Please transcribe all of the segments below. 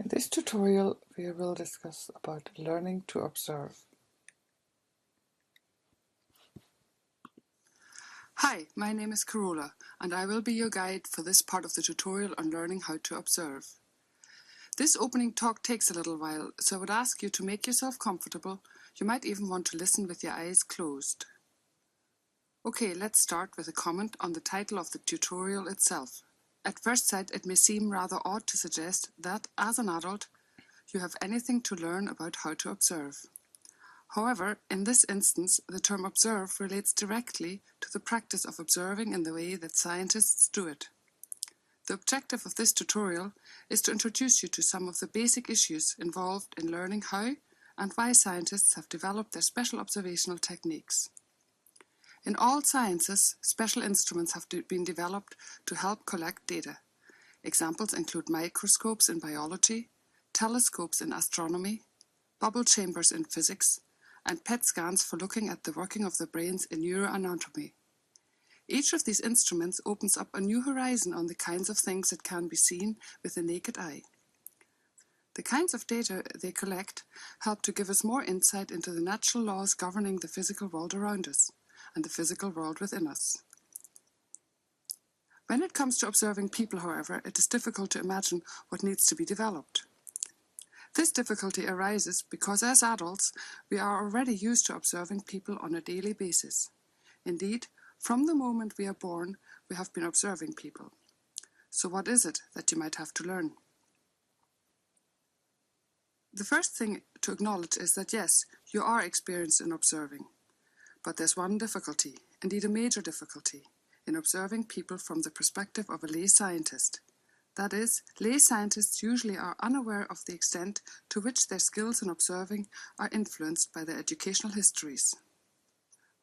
In this tutorial, we will discuss about learning to observe. Hi, my name is Carola, and I will be your guide for this part of the tutorial on learning how to observe. This opening talk takes a little while, so I would ask you to make yourself comfortable. You might even want to listen with your eyes closed. Okay, let's start with a comment on the title of the tutorial itself. At first sight, it may seem rather odd to suggest that, as an adult, you have anything to learn about how to observe. However, in this instance, the term observe relates directly to the practice of observing in the way that scientists do it. The objective of this tutorial is to introduce you to some of the basic issues involved in learning how and why scientists have developed their special observational techniques. In all sciences, special instruments have been developed to help collect data. Examples include microscopes in biology, telescopes in astronomy, bubble chambers in physics, and PET scans for looking at the working of the brains in neuroanatomy. Each of these instruments opens up a new horizon on the kinds of things that can be seen with the naked eye. The kinds of data they collect help to give us more insight into the natural laws governing the physical world around us and the physical world within us. When it comes to observing people, however, it is difficult to imagine what needs to be developed. This difficulty arises because as adults, we are already used to observing people on a daily basis. Indeed, from the moment we are born, we have been observing people. So what is it that you might have to learn? The first thing to acknowledge is that yes, you are experienced in observing. But there's one difficulty, indeed a major difficulty, in observing people from the perspective of a lay scientist. That is, lay scientists usually are unaware of the extent to which their skills in observing are influenced by their educational histories.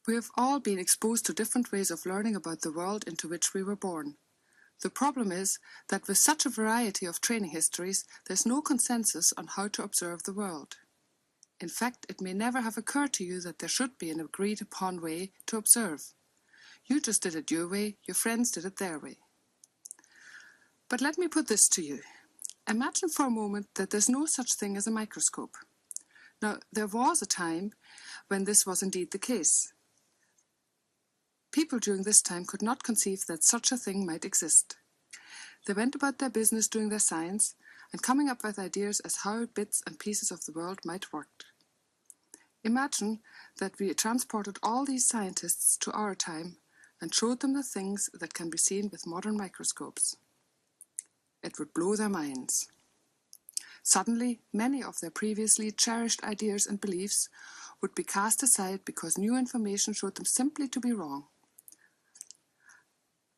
We have all been exposed to different ways of learning about the world into which we were born. The problem is that with such a variety of training histories, there's no consensus on how to observe the world. In fact, it may never have occurred to you that there should be an agreed-upon way to observe. You just did it your way, your friends did it their way. But let me put this to you. Imagine for a moment that there's no such thing as a microscope. Now, there was a time when this was indeed the case. People during this time could not conceive that such a thing might exist. They went about their business doing their science and coming up with ideas as how bits and pieces of the world might work. Imagine that we transported all these scientists to our time and showed them the things that can be seen with modern microscopes. It would blow their minds. Suddenly, many of their previously cherished ideas and beliefs would be cast aside because new information showed them simply to be wrong.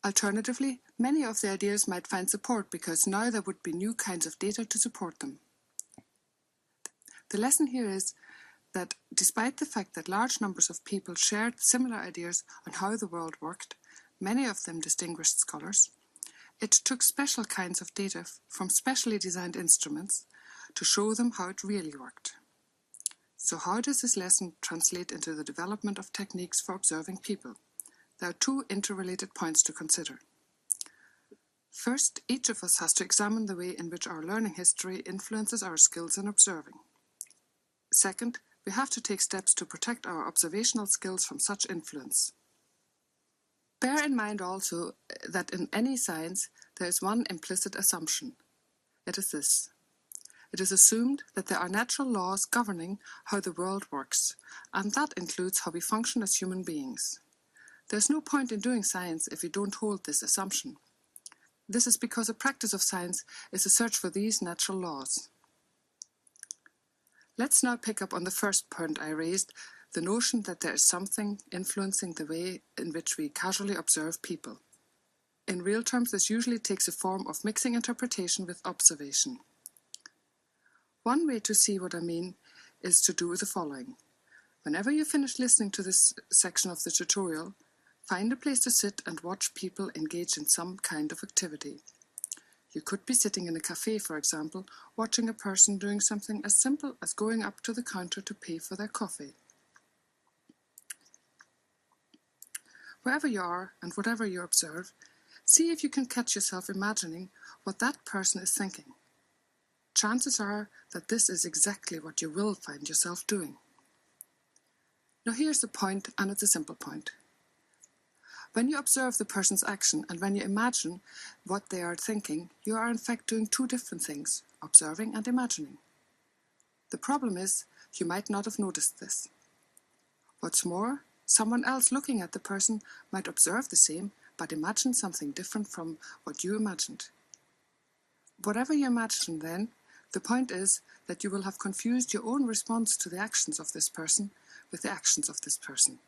Alternatively, many of the ideas might find support because now there would be new kinds of data to support them. The lesson here is that despite the fact that large numbers of people shared similar ideas on how the world worked, many of them distinguished scholars, it took special kinds of data from specially designed instruments to show them how it really worked. So how does this lesson translate into the development of techniques for observing people? There are two interrelated points to consider. First, each of us has to examine the way in which our learning history influences our skills in observing. Second, we have to take steps to protect our observational skills from such influence. Bear in mind also that in any science there is one implicit assumption. It is this. It is assumed that there are natural laws governing how the world works, and that includes how we function as human beings. There's no point in doing science if we don't hold this assumption. This is because a practice of science is a search for these natural laws. Let's now pick up on the first point I raised, the notion that there is something influencing the way in which we casually observe people. In real terms, this usually takes a form of mixing interpretation with observation. One way to see what I mean is to do the following. Whenever you finish listening to this section of the tutorial, find a place to sit and watch people engage in some kind of activity. You could be sitting in a cafe, for example, watching a person doing something as simple as going up to the counter to pay for their coffee. Wherever you are and whatever you observe, see if you can catch yourself imagining what that person is thinking. chances are that this is exactly what you will find yourself doing. Now here's the point, and it's a simple point. When you observe the person's action and when you imagine what they are thinking, you are in fact doing two different things, observing and imagining. The problem is, you might not have noticed this. What's more, someone else looking at the person might observe the same, but imagine something different from what you imagined. Whatever you imagine then, the point is that you will have confused your own response to the actions of this person with the actions of this person.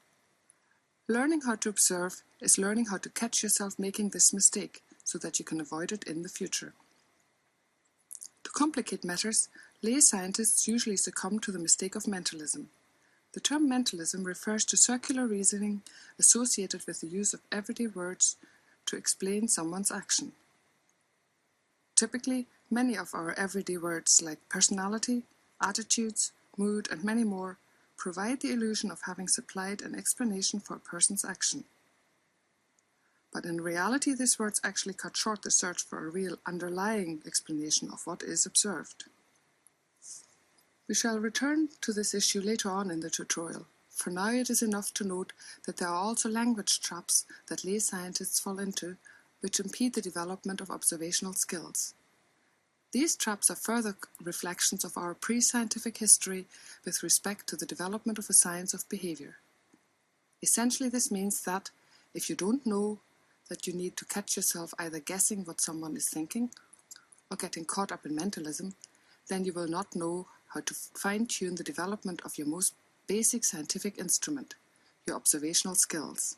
Learning how to observe is learning how to catch yourself making this mistake so that you can avoid it in the future. To complicate matters, lay scientists usually succumb to the mistake of mentalism. The term mentalism refers to circular reasoning associated with the use of everyday words to explain someone's action. Typically, many of our everyday words like personality, attitudes, mood, and many more provide the illusion of having supplied an explanation for a person's action. But in reality, these words actually cut short the search for a real underlying explanation of what is observed. We shall return to this issue later on in the tutorial. For now, it is enough to note that there are also language traps that lay scientists fall into, which impede the development of observational skills. These traps are further reflections of our pre-scientific history with respect to the development of a science of behavior. Essentially, this means that if you don't know that you need to catch yourself either guessing what someone is thinking or getting caught up in mentalism, then you will not know how to fine-tune the development of your most basic scientific instrument, your observational skills.